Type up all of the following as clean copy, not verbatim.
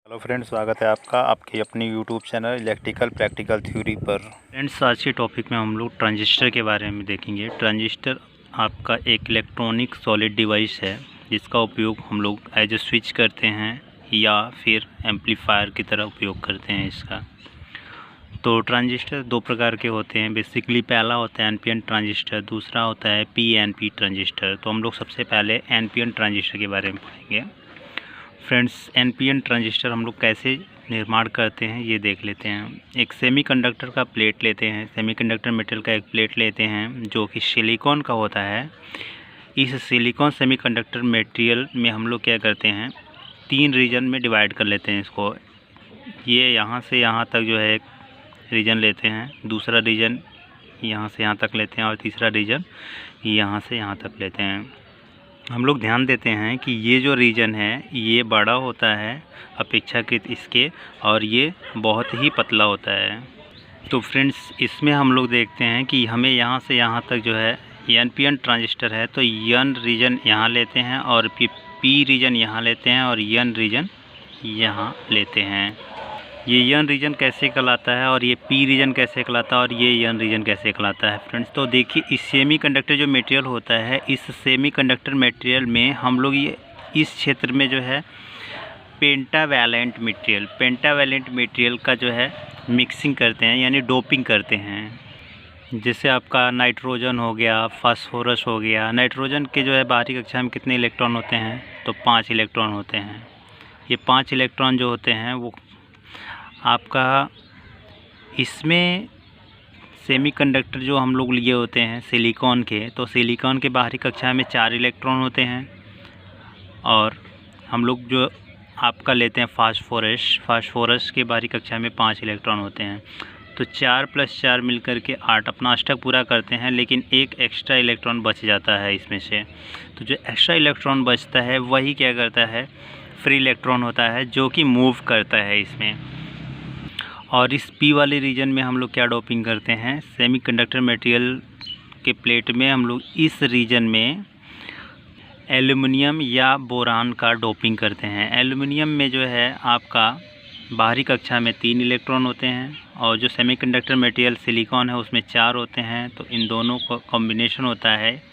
Hello friends, स्वागत है आपका आपकी अपनी YouTube channel electrical practical theory पर। फ्रेंड्स, आज के टॉपिक में हम लोग ट्रांजिस्टर के बारे में देखेंगे। ट्रांजिस्टर आपका एक इलेक्ट्रॉनिक सॉलिड डिवाइस है जिसका उपयोग हम लोग एज ए स्विच करते हैं या फिर एम्पलीफायर की तरह उपयोग करते हैं इसका। तो ट्रांजिस्टर दो प्रकार के होते हैं बेसिकली। पहला होता है एनपीएन ट्रांजिस्टर, दूसरा होता है पीएनपी ट्रांजिस्टर। तो हम लोग सबसे पहले एनपीएन ट्रांजिस्टर के बारे में पढ़ेंगे। फ्रेंड्स, एनपीएन ट्रांजिस्टर हम लोग कैसे निर्माण करते हैं ये देख लेते हैं। एक सेमीकंडक्टर का प्लेट लेते हैं, सेमीकंडक्टर मेटल का एक प्लेट लेते हैं जो कि सिलिकॉन का होता है। इस सिलिकॉन सेमीकंडक्टर मटेरियल में हम लोग क्या करते हैं, 3 रीजन में डिवाइड कर लेते हैं इसको। ये यहाँ से यहाँ तक जो है एक रीजन लेते हैं, दूसरा रीजन यहाँ से यहाँ तक लेते हैं और तीसरा रीजन यहाँ से यहाँ तक लेते हैं। हम लोग ध्यान देते हैं कि ये जो रीजन है ये बड़ा होता है अपेक्षाकृत इसके, और ये बहुत ही पतला होता है। तो फ्रेंड्स, इसमें हम लोग देखते हैं कि हमें यहाँ से यहाँ तक जो है एनपीएन ट्रांजिस्टर है तो एन रीजन यहाँ लेते हैं और पी रीजन यहाँ लेते हैं और एन रीजन यहाँ लेते हैं। ये एन रीजन कैसे कहलाता है और ये पी रीजन कैसे कहलाता है और ये एन रीजन कैसे कहलाता है फ्रेंड्स। तो देखिए, इस सेमीकंडक्टर जो मटेरियल होता है, इस सेमीकंडक्टर मटेरियल में हम लोग ये इस क्षेत्र में जो है पेंटावैलेंट मटेरियल का जो है मिक्सिंग करते हैं, यानी डोपिंग करते हैं। जैसे आपका नाइट्रोजन हो गया, फास्फोरस हो गया। नाइट्रोजन के जो है बाहरी कक्षा में कितने इलेक्ट्रॉन होते हैं, तो 5 इलेक्ट्रॉन होते हैं। ये 5 इलेक्ट्रॉन जो होते हैं वो आपका इसमें सेमीकंडक्टर जो हम लोग लिए होते हैं सिलिकॉन के, तो सिलिकॉन के बाहरी कक्षा में 4 इलेक्ट्रॉन होते हैं। और हम लोग जो आपका लेते हैं फास्फोरस के बाहरी कक्षा में 5 इलेक्ट्रॉन होते हैं। तो 4 + 4 मिलकर के 8 अपना अष्टक पूरा करते हैं, लेकिन एक एक्स्ट्रा इलेक्ट्रॉन बच जाता है इसमें से। तो जो एक्स्ट्रा इलेक्ट्रॉन बचता है वही क्या करता है, फ्री इलेक्ट्रॉन होता है जो कि मूव करता है इसमें। और इस पी वाले रीजन में हम लोग क्या डोपिंग करते हैं, सेमीकंडक्टर मटेरियल के प्लेट में हम लोग इस रीजन में एल्युमिनियम या बोरान का डोपिंग करते हैं। एल्युमिनियम में जो है आपका बाहरी कक्षा में 3 इलेक्ट्रॉन होते हैं और जो सेमीकंडक्टर मटेरियल सिलिकॉन है उसमें 4 होते हैं। तो इन दोनों का कॉम्बिनेशन होता है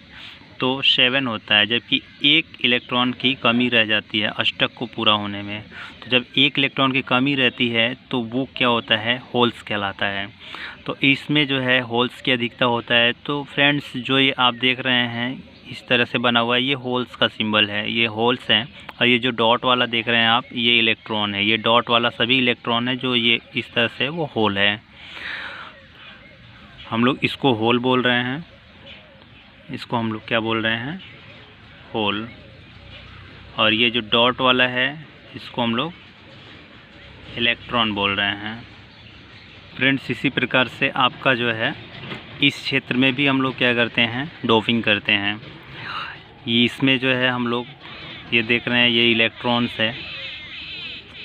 तो 7 होता है, जबकि 1 इलेक्ट्रॉन की कमी रह जाती है अष्टक को पूरा होने में। तो जब 1 इलेक्ट्रॉन की कमी रहती है तो वो क्या होता है, होल्स कहलाता है। तो इसमें जो है होल्स की अधिकता होता है। तो फ्रेंड्स, जो ये आप देख रहे हैं इस तरह से बना हुआ है, ये होल्स का सिंबल है, ये होल्स हैं। और ये जो डॉट वाला देख रहे हैं आप, ये इलेक्ट्रॉन है। ये डॉट वाला सभी इलेक्ट्रॉन है, जो ये इस तरह से वो होल है। हम लोग इसको होल बोल रहे हैं, इसको हम लोग क्या बोल रहे हैं, होल। और ये जो डॉट वाला है इसको हम लोग इलेक्ट्रॉन बोल रहे हैं। फ्रेंड्स, इसी प्रकार से आपका जो है इस क्षेत्र में भी हम लोग क्या करते हैं, डोपिंग करते हैं। ये इसमें जो है हम लोग ये देख रहे हैं, ये इलेक्ट्रॉन्स है,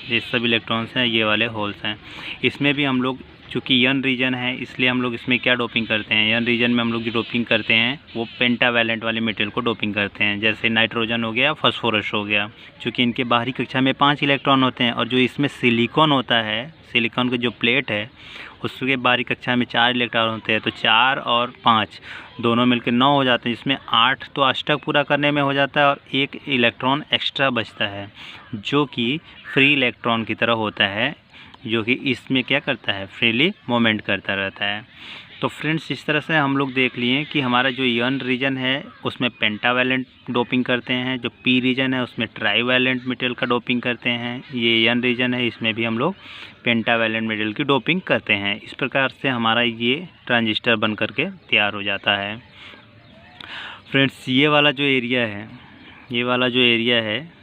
ये सब इलेक्ट्रॉन्स हैं, ये वाले होल्स हैं। इसमें भी हम लोग चूँकि एन रीजन है इसलिए हम लोग इसमें क्या डोपिंग करते हैं, एन रीजन में हम लोग जो डोपिंग करते हैं वो पेंटावैलेंट वाले मटेरियल को डोपिंग करते हैं। जैसे नाइट्रोजन हो गया, फास्फोरस हो गया। चूँकि इनके बाहरी कक्षा में 5 इलेक्ट्रॉन होते हैं और जो इसमें सिलिकॉन होता है, सिलिकॉन की जो प्लेट है उसके बाहरी कक्षा में 4 इलेक्ट्रॉन होते हैं। तो 4 और 5 दोनों मिलकर 9 हो जाते हैं, जिसमें 8 तो अष्टक पूरा करने में हो जाता है और 1 इलेक्ट्रॉन एक्स्ट्रा बचता है जो कि फ्री इलेक्ट्रॉन की तरह होता है, जो कि इसमें क्या करता है, फ्रीली मोमेंट करता रहता है। तो फ्रेंड्स, इस तरह से हम लोग देख लिए कि हमारा जो एन रीजन है उसमें पेंटावैलेंट डोपिंग करते हैं, जो पी रीजन है उसमें ट्राईवैलेंट मटेरियल का डोपिंग करते हैं। ये एन रीजन है, इसमें भी हम लोग पेंटावैलेंट मटेरियल की डोपिंग करते हैं। इस प्रकार से हमारा ये ट्रांजिस्टर बन करके तैयार हो जाता है। फ्रेंड्स, ये वाला जो एरिया है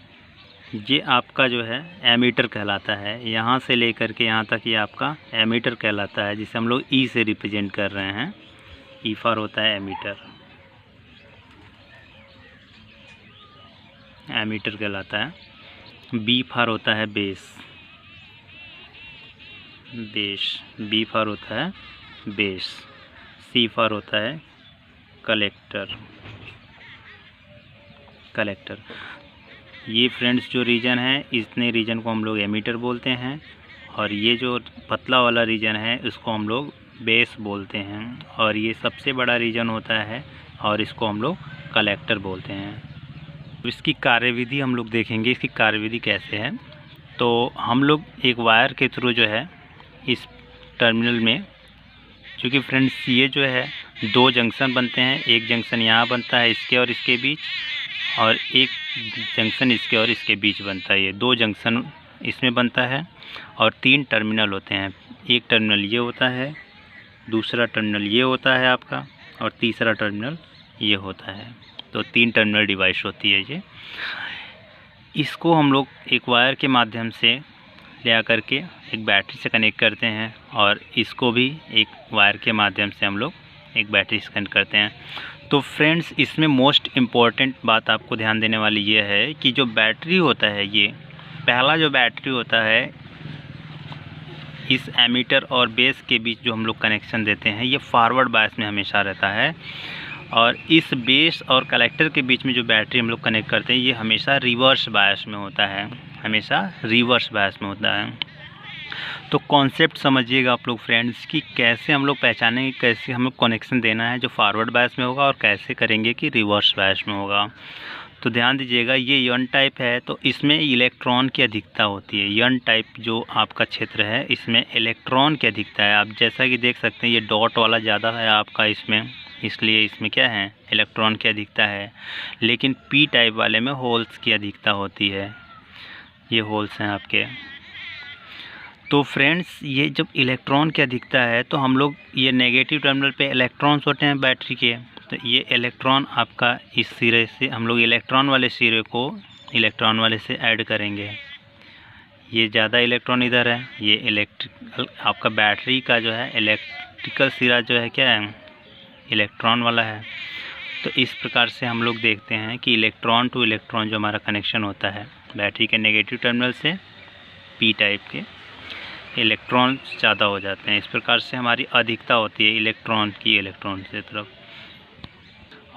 ये आपका जो है एमीटर कहलाता है। यहाँ से लेकर के यहाँ तक ये आपका एमीटर कहलाता है, जिसे हम लोग ई से रिप्रेजेंट कर रहे हैं। ई फॉर होता है एमीटर कहलाता है। बी फॉर होता है बेस, बी फॉर होता है बेस। सी फॉर होता है कलेक्टर। ये फ्रेंड्स जो रीजन है, इतने रीजन को हम लोग एमीटर बोलते हैं, और ये जो पतला वाला रीजन है इसको हम लोग बेस बोलते हैं, और ये सबसे बड़ा रीजन होता है और इसको हम लोग कलेक्टर बोलते हैं। तो इसकी कार्यविधि हम लोग देखेंगे, इसकी कार्यविधि कैसे है। तो हम लोग एक वायर के थ्रू जो है इस टर्मिनल में, क्योंकि फ्रेंड्स ये जो है 2 जंक्शन बनते हैं, एक जंक्शन यहाँ बनता है इसके और इसके बीच, और एक जंक्शन इसके और इसके बीच बनता है। ये 2 जंक्शन इसमें बनता है और 3 टर्मिनल होते हैं। एक टर्मिनल ये होता है, दूसरा टर्मिनल ये होता है आपका, और तीसरा टर्मिनल ये होता है। तो 3 टर्मिनल डिवाइस होती है ये। इसको हम लोग एक वायर के माध्यम से ले आकर के एक बैटरी से कनेक्ट करते हैं, और इसको भी एक वायर के माध्यम से हम लोग एक बैटरी से कनेक्ट करते हैं। तो फ्रेंड्स, इसमें मोस्ट इम्पॉर्टेंट बात आपको ध्यान देने वाली ये है कि जो बैटरी होता है, ये पहला जो बैटरी होता है, इस एमीटर और बेस के बीच जो हम लोग कनेक्शन देते हैं, ये फॉरवर्ड बायस में हमेशा रहता है, और इस बेस और कलेक्टर के बीच में जो बैटरी हम लोग कनेक्ट करते हैं, ये हमेशा रिवर्स बायस में होता है, हमेशा रिवर्स बायस में होता है। तो कॉन्सेप्ट समझिएगा आप लोग फ्रेंड्स कि कैसे हम लोग पहचानेंगे, कैसे हमें कनेक्शन देना है जो फॉरवर्ड बायस में होगा, और कैसे करेंगे कि रिवर्स बायस में होगा। तो ध्यान दीजिएगा, ये यन टाइप है तो इसमें इलेक्ट्रॉन की अधिकता होती है। यन टाइप जो आपका क्षेत्र है इसमें इलेक्ट्रॉन की अधिकता है। आप जैसा कि देख सकते हैं ये डॉट वाला ज़्यादा है आपका इसमें, इसलिए इसमें क्या है, इलेक्ट्रॉन की अधिकता है। लेकिन पी टाइप वाले में होल्स की अधिकता होती है, ये होल्स हैं आपके। तो फ्रेंड्स, ये जब इलेक्ट्रॉन की अधिकता है तो हम लोग ये नेगेटिव टर्मिनल पे इलेक्ट्रॉन्स होते हैं बैटरी के, तो ये इलेक्ट्रॉन आपका इस सिरे से हम लोग इलेक्ट्रॉन वाले सिरे को इलेक्ट्रॉन वाले से ऐड करेंगे। ये ज़्यादा इलेक्ट्रॉन इधर है, ये इलेक्ट्रिकल आपका बैटरी का जो है इलेक्ट्रिकल सिरा जो है क्या है, इलेक्ट्रॉन वाला है। तो इस प्रकार से हम लोग देखते हैं कि इलेक्ट्रॉन टू इलेक्ट्रॉन जो हमारा कनेक्शन होता है बैटरी के नेगेटिव टर्मिनल से पी टाइप के इलेक्ट्रॉन ज़्यादा हो जाते हैं। इस प्रकार से हमारी अधिकता होती है इलेक्ट्रॉन की इलेक्ट्रॉन की तरफ।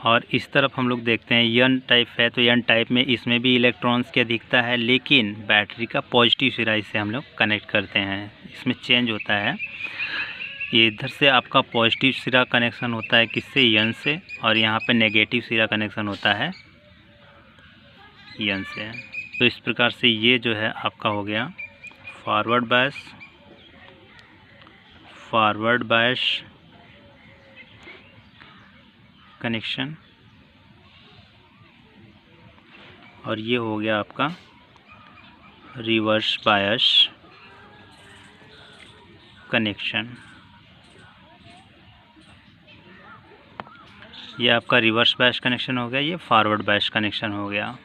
और इस तरफ हम लोग देखते हैं यन टाइप है, तो यन टाइप में इसमें भी इलेक्ट्रॉन्स की अधिकता है, लेकिन बैटरी का पॉजिटिव सिरा इससे हम लोग कनेक्ट करते हैं। इसमें चेंज होता है, ये इधर से आपका पॉजिटिव सिरा कनेक्शन होता है किससे, यन से, और यहाँ पे नेगेटिव सिरा कनेक्शन होता है यन से। तो इस प्रकार से ये जो है आपका हो गया फॉरवर्ड बायस कनेक्शन, और ये हो गया आपका रिवर्स बायस कनेक्शन। ये आपका रिवर्स बायस कनेक्शन हो गया, ये फॉरवर्ड बायस कनेक्शन हो गया।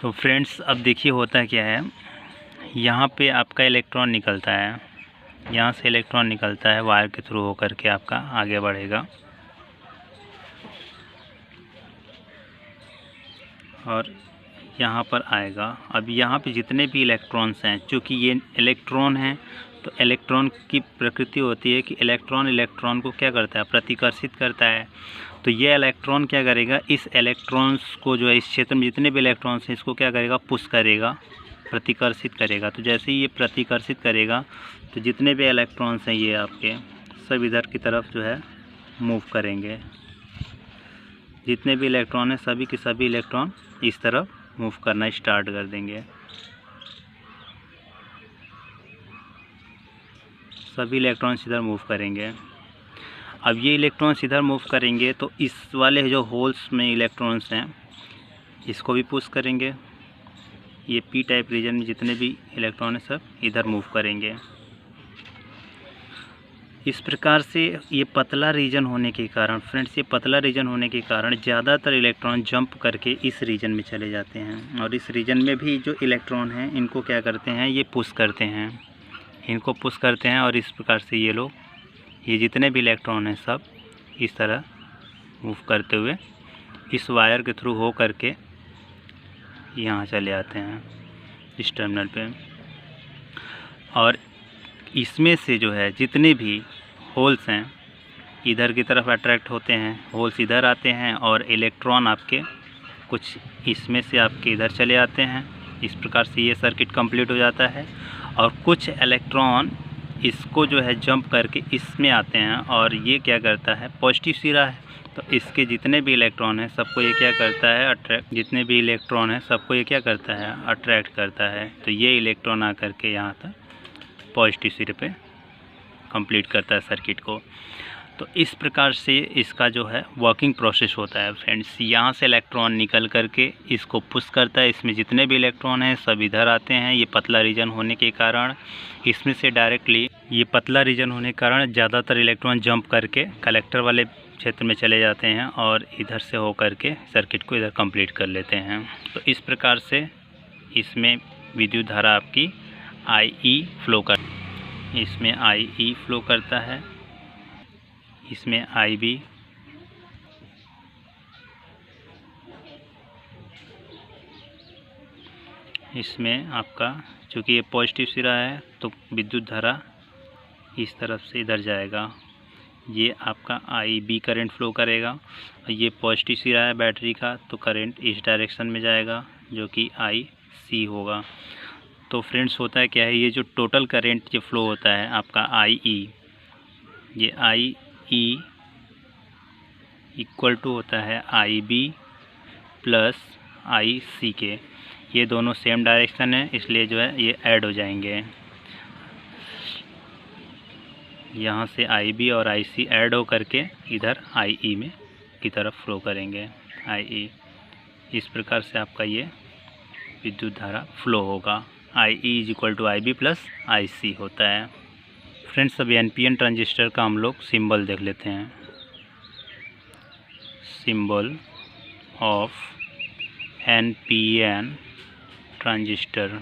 तो फ्रेंड्स, अब देखिए होता क्या है, यहाँ पे आपका इलेक्ट्रॉन निकलता है, यहाँ से इलेक्ट्रॉन निकलता है वायर के थ्रू होकर के आपका आगे बढ़ेगा, और यहाँ पर आएगा। अब यहाँ पे जितने भी इलेक्ट्रॉन्स हैं, चूँकि ये इलेक्ट्रॉन हैं, तो इलेक्ट्रॉन की प्रकृति होती है कि इलेक्ट्रॉन को क्या करता है, प्रतिकर्षित करता है। तो ये इलेक्ट्रॉन क्या करेगा, इस इलेक्ट्रॉन्स को जो है इस क्षेत्र में जितने भी इलेक्ट्रॉन्स हैं इसको क्या करेगा, पुश करेगा, प्रतिकर्षित करेगा। तो जैसे ही ये प्रतिकर्षित करेगा तो जितने भी इलेक्ट्रॉन्स हैं ये आपके सब इधर की तरफ जो है मूव करेंगे। जितने भी इलेक्ट्रॉन हैं सभी के सभी इलेक्ट्रॉन इस तरफ मूव करना स्टार्ट कर देंगे। सभी इलेक्ट्रॉन्स इधर मूव करेंगे। अब ये इलेक्ट्रॉन्स इधर मूव करेंगे तो इस वाले जो होल्स में इलेक्ट्रॉन्स हैं इसको भी पुश करेंगे। ये पी टाइप रीजन में जितने भी इलेक्ट्रॉन हैं सब इधर मूव करेंगे। इस प्रकार से ये पतला रीजन होने के कारण फ्रेंड्स, ये पतला रीजन होने के कारण ज़्यादातर इलेक्ट्रॉन जंप करके इस रीजन में चले जाते हैं, और इस रीजन में भी जो इलेक्ट्रॉन हैं इनको क्या करते हैं, ये पुश करते हैं, इनको पुश करते हैं, और इस प्रकार से ये लोग, ये जितने भी इलेक्ट्रॉन हैं सब इस तरह मूव करते हुए इस वायर के थ्रू हो करके यहाँ चले आते हैं इस टर्मिनल पे। और इसमें से जो है जितने भी होल्स हैं इधर की तरफ अट्रैक्ट होते हैं, होल्स इधर आते हैं और इलेक्ट्रॉन आपके कुछ इसमें से आपके इधर चले आते हैं। इस प्रकार से ये सर्किट कंप्लीट हो जाता है और कुछ इलेक्ट्रॉन इसको जो है जंप करके इसमें आते हैं और ये क्या करता है, पॉजिटिव सिरा है तो इसके जितने भी इलेक्ट्रॉन हैं सबको ये क्या करता है, अट्रैक्ट, जितने भी इलेक्ट्रॉन हैं सबको ये क्या करता है, अट्रैक्ट करता है। तो ये इलेक्ट्रॉन आकर के यहाँ तक पॉजिटिव सिरे पे कंप्लीट करता है सर्किट को। तो इस प्रकार से इसका जो है वर्किंग प्रोसेस होता है फ्रेंड्स। यहाँ से इलेक्ट्रॉन निकल करके इसको पुश करता है, इसमें जितने भी इलेक्ट्रॉन हैं सब इधर आते हैं। ये पतला रीजन होने के कारण इसमें से डायरेक्टली, ये पतला रीजन होने के कारण ज़्यादातर इलेक्ट्रॉन जंप करके कलेक्टर वाले क्षेत्र में चले जाते हैं और इधर से हो करके सर्किट को इधर कंप्लीट कर लेते हैं। तो इस प्रकार से इसमें विद्युत धारा आपकी IE फ्लो कर, इसमें IE फ्लो करता है, इसमें IB, इसमें आपका चूँकि ये पॉजिटिव सिरा है तो विद्युत धारा इस तरफ से इधर जाएगा, ये आपका IB करंट फ्लो करेगा। और ये पॉजिटिव सिरा है बैटरी का तो करंट इस डायरेक्शन में जाएगा जो कि IC होगा। तो फ्रेंड्स होता है क्या है, ये जो टोटल करंट जो फ्लो होता है आपका IE, ये IE इक्वल टू होता है IB प्लस IC के। ये दोनों सेम डायरेक्शन है इसलिए जो है ये ऐड हो जाएंगे। यहाँ से IB और IC ऐड हो करके इधर IE में की तरफ फ्लो करेंगे, IE। इस प्रकार से आपका ये विद्युत धारा फ्लो होगा। IE is equal to IB plus IC होता है। फ्रेंड्स अभी NPN ट्रांजिस्टर का हम लोग सिंबल देख लेते हैं। सिंबल ऑफ NPN ट्रांजिस्टर,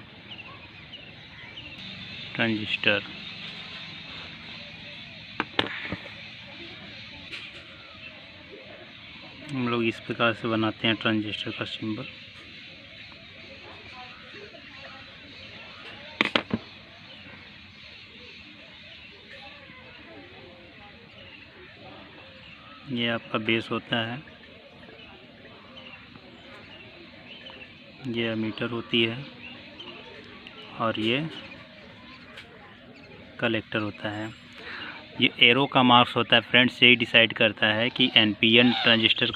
हम लोग इस प्रकार से बनाते हैं ट्रांजिस्टर का सिंबल। ये आपका बेस होता है, ये एमीटर होती है और ये कलेक्टर होता है। ये एरो का मार्क्स होता है फ्रेंड्स, यही डिसाइड करता है कि NPN ट्रांजिस्टर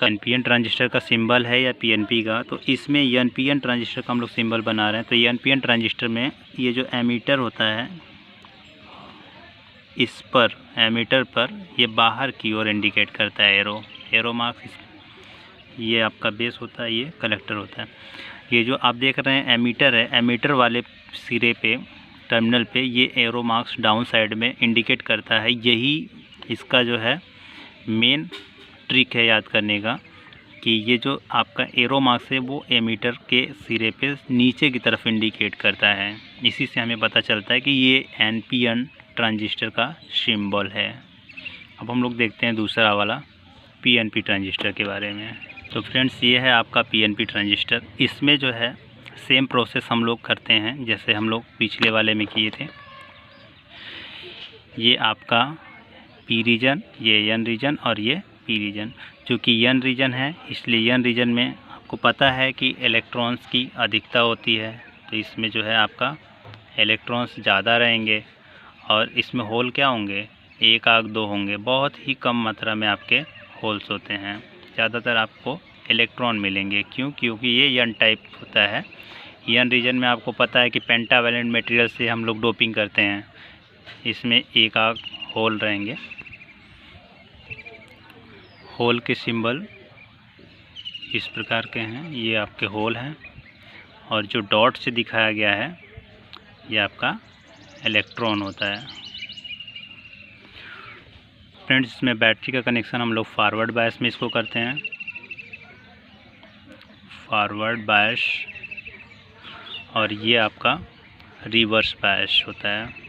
का सिंबल है या PNP का। तो इसमें NPN ट्रांजिस्टर का हम लोग सिंबल बना रहे हैं। तो ये NPN ट्रांजिस्टर में ये जो एमीटर होता है, इस पर एमीटर पर ये बाहर की ओर इंडिकेट करता है एरो मार्क्स। ये आपका बेस होता है, ये कलेक्टर होता है। ये जो आप देख रहे हैं एमीटर है, एमीटर वाले सिरे पे, टर्मिनल पे ये एरो मार्क्स डाउन साइड में इंडिकेट करता है। यही इसका जो है मेन ट्रिक है याद करने का, कि ये जो आपका एरो मार्क्स है वो एमीटर के सिरे पे नीचे की तरफ इंडिकेट करता है। इसी से हमें पता चलता है कि ये NPN ट्रांजिस्टर का सिंबल है। अब हम लोग देखते हैं दूसरा वाला PNP ट्रांजिस्टर के बारे में। तो फ्रेंड्स ये है आपका PNP ट्रांजिस्टर। इसमें जो है सेम प्रोसेस हम लोग करते हैं जैसे हम लोग पिछले वाले में किए थे। ये आपका P रीजन, ये N रीजन और ये P रीजन। चूँकि N रीजन है इसलिए N रीजन में आपको पता है कि इलेक्ट्रॉन्स की अधिकता होती है, तो इसमें जो है आपका इलेक्ट्रॉन्स ज़्यादा रहेंगे और इसमें होल क्या होंगे, 1 आध 2 होंगे। बहुत ही कम मात्रा में आपके होल्स होते हैं, ज़्यादातर आपको इलेक्ट्रॉन मिलेंगे। क्योंकि ये N टाइप होता है। N रीजन में आपको पता है कि पेंटावैलेंट मटेरियल से हम लोग डोपिंग करते हैं, इसमें 1 आध होल रहेंगे। होल के सिंबल इस प्रकार के हैं, ये आपके होल हैं और जो डॉट से दिखाया गया है ये आपका इलेक्ट्रॉन होता है। फ्रेंड्स इसमें बैटरी का कनेक्शन हम लोग फॉरवर्ड बायस में इसको करते हैं, फॉरवर्ड बायस, और ये आपका रिवर्स बायस होता है।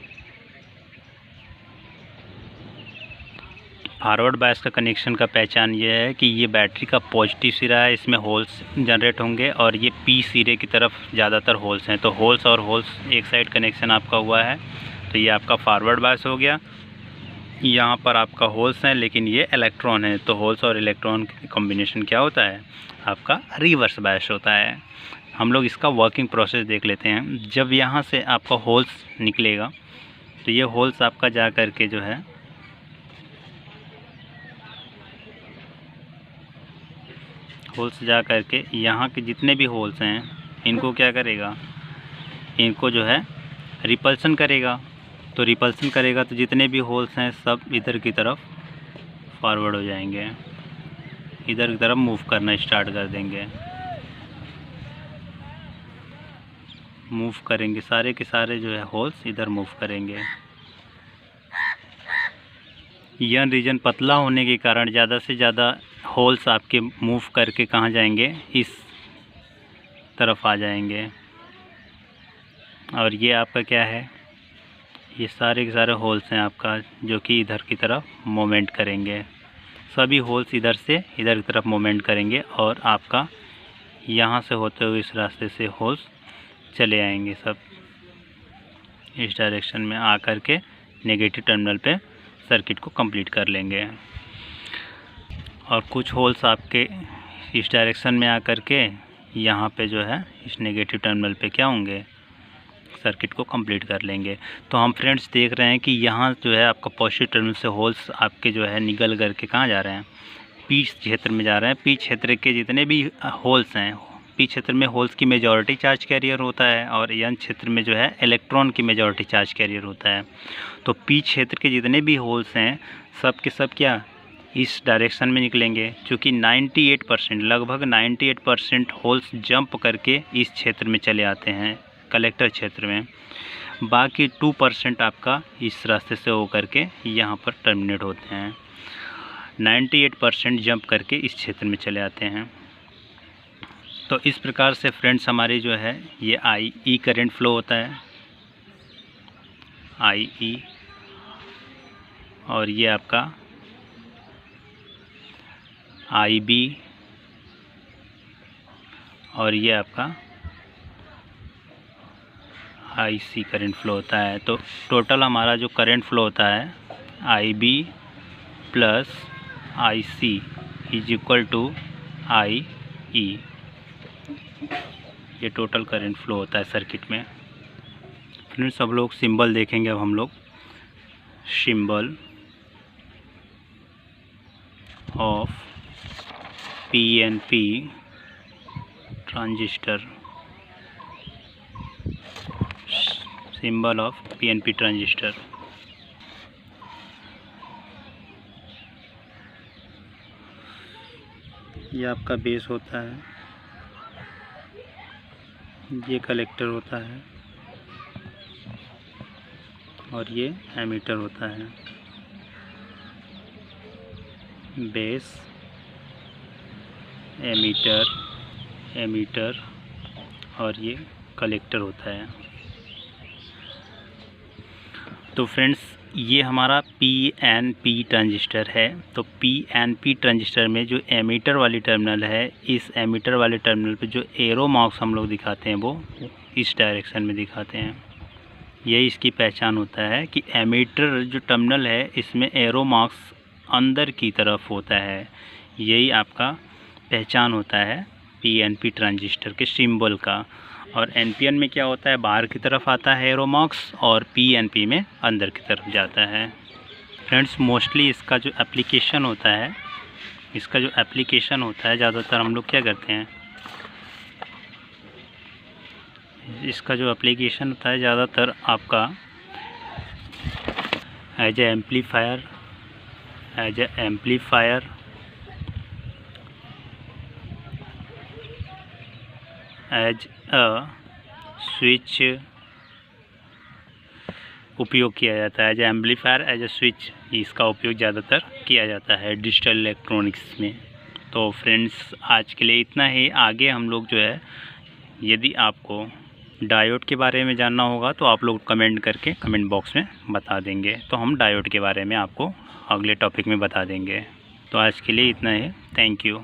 फॉरवर्ड बायस का कनेक्शन का पहचान ये है कि ये बैटरी का पॉजिटिव सिरा है, इसमें होल्स जनरेट होंगे और ये P सिरे की तरफ ज़्यादातर होल्स हैं। तो होल्स और होल्स एक साइड कनेक्शन आपका हुआ है, तो ये आपका फॉरवर्ड बायस हो गया। यहाँ पर आपका होल्स हैं लेकिन ये इलेक्ट्रॉन है, तो होल्स और इलेक्ट्रॉन का कॉम्बिनेशन क्या होता है, आपका रिवर्स बायस होता है। हम लोग इसका वर्किंग प्रोसेस देख लेते हैं। जब यहाँ से आपका होल्स निकलेगा तो ये होल्स आपका जा कर के जो है होल्स जा कर के यहाँ के जितने भी होल्स हैं इनको क्या करेगा, इनको जो है रिपल्सन करेगा। तो रिपल्सन करेगा तो जितने भी होल्स हैं सब इधर की तरफ फॉरवर्ड हो जाएंगे, इधर की तरफ मूव करना स्टार्ट कर देंगे, मूव करेंगे, सारे के सारे जो है होल्स इधर मूव करेंगे। यह रीजन पतला होने के कारण ज़्यादा से ज़्यादा होल्स आपके मूव करके कहाँ जाएंगे, इस तरफ आ जाएंगे। और ये आपका क्या है, ये सारे के सारे होल्स हैं आपका जो कि इधर की तरफ मूवमेंट करेंगे। सभी होल्स इधर से इधर की तरफ मूवमेंट करेंगे और आपका यहाँ से होते हुए इस रास्ते से होल्स चले आएंगे, सब इस डायरेक्शन में आकर के नेगेटिव टर्मिनल पे सर्किट को कंप्लीट कर लेंगे। और कुछ होल्स आपके इस डायरेक्शन में आकर के यहाँ पे जो है इस नेगेटिव टर्मिनल पे क्या होंगे, सर्किट को कंप्लीट कर लेंगे। तो हम फ्रेंड्स देख रहे हैं कि यहाँ जो है आपका पॉजिटिव टर्मिनल से होल्स आपके जो है निकल करके कहाँ जा रहे हैं, पी क्षेत्र में जा रहे हैं। पी क्षेत्र के जितने भी होल्स हैं, पी क्षेत्र में होल्स की मेजॉरिटी चार्ज कैरियर होता है और एन क्षेत्र में जो है इलेक्ट्रॉन की मेजॉरिटी चार्ज कैरियर होता है। तो पी क्षेत्र के जितने भी होल्स हैं सब के सब क्या इस डायरेक्शन में निकलेंगे, क्योंकि 98% लगभग 98% होल्स जंप करके इस क्षेत्र में चले आते हैं कलेक्टर क्षेत्र में। बाकी 2% आपका इस रास्ते से होकर के यहाँ पर टर्मिनेट होते हैं। 98% जंप करके इस क्षेत्र में चले आते हैं। तो इस प्रकार से फ्रेंड्स हमारी जो है ये IE करंट फ्लो होता है, IE, और ये आपका IB, और ये आपका IC करंट फ्लो होता है। तो टोटल हमारा जो करंट फ्लो होता है IB plus IC is equal to IE, ये टोटल करंट फ्लो होता है सर्किट में। फिर सब लोग सिंबल देखेंगे। अब हम लोग symbol of PNP transistor, symbol of PNP transistor. ये आपका बेस होता है, ये कलेक्टर होता है और ये एमीटर होता है। बेस, एमीटर और ये कलेक्टर होता है। तो फ्रेंड्स ये हमारा PNP ट्रांजिस्टर है। तो PNP ट्रांजिस्टर में जो एमीटर वाली टर्मिनल है, इस एमीटर वाले टर्मिनल पे जो एरो मार्क्स हम लोग दिखाते हैं वो इस डायरेक्शन में दिखाते हैं। यही इसकी पहचान होता है कि एमीटर जो टर्मिनल है इसमें एरो मार्क्स अंदर की तरफ होता है। यही आपका पहचान होता है PNP ट्रांजिस्टर के सिंबल का। और NPN में क्या होता है, बाहर की तरफ आता है एरो मार्क्स और PNP में अंदर की तरफ जाता है। फ्रेंड्स मोस्टली इसका जो एप्लीकेशन होता है, ज़्यादातर हम लोग क्या करते हैं, इसका जो एप्लीकेशन होता है ज़्यादातर आपका as a amplifier, as a switch उपयोग किया जाता है। As amplifier, as a switch, इसका उपयोग ज़्यादातर किया जाता है डिजिटल इलेक्ट्रॉनिक्स में। तो फ्रेंड्स आज के लिए इतना ही। आगे हम लोग जो है, यदि आपको डायोड के बारे में जानना होगा तो आप लोग कमेंट करके कमेंट बॉक्स में बता देंगे, तो हम डायोड के बारे में आपको अगले टॉपिक में बता देंगे। तो आज के लिए इतना ही। Thank you.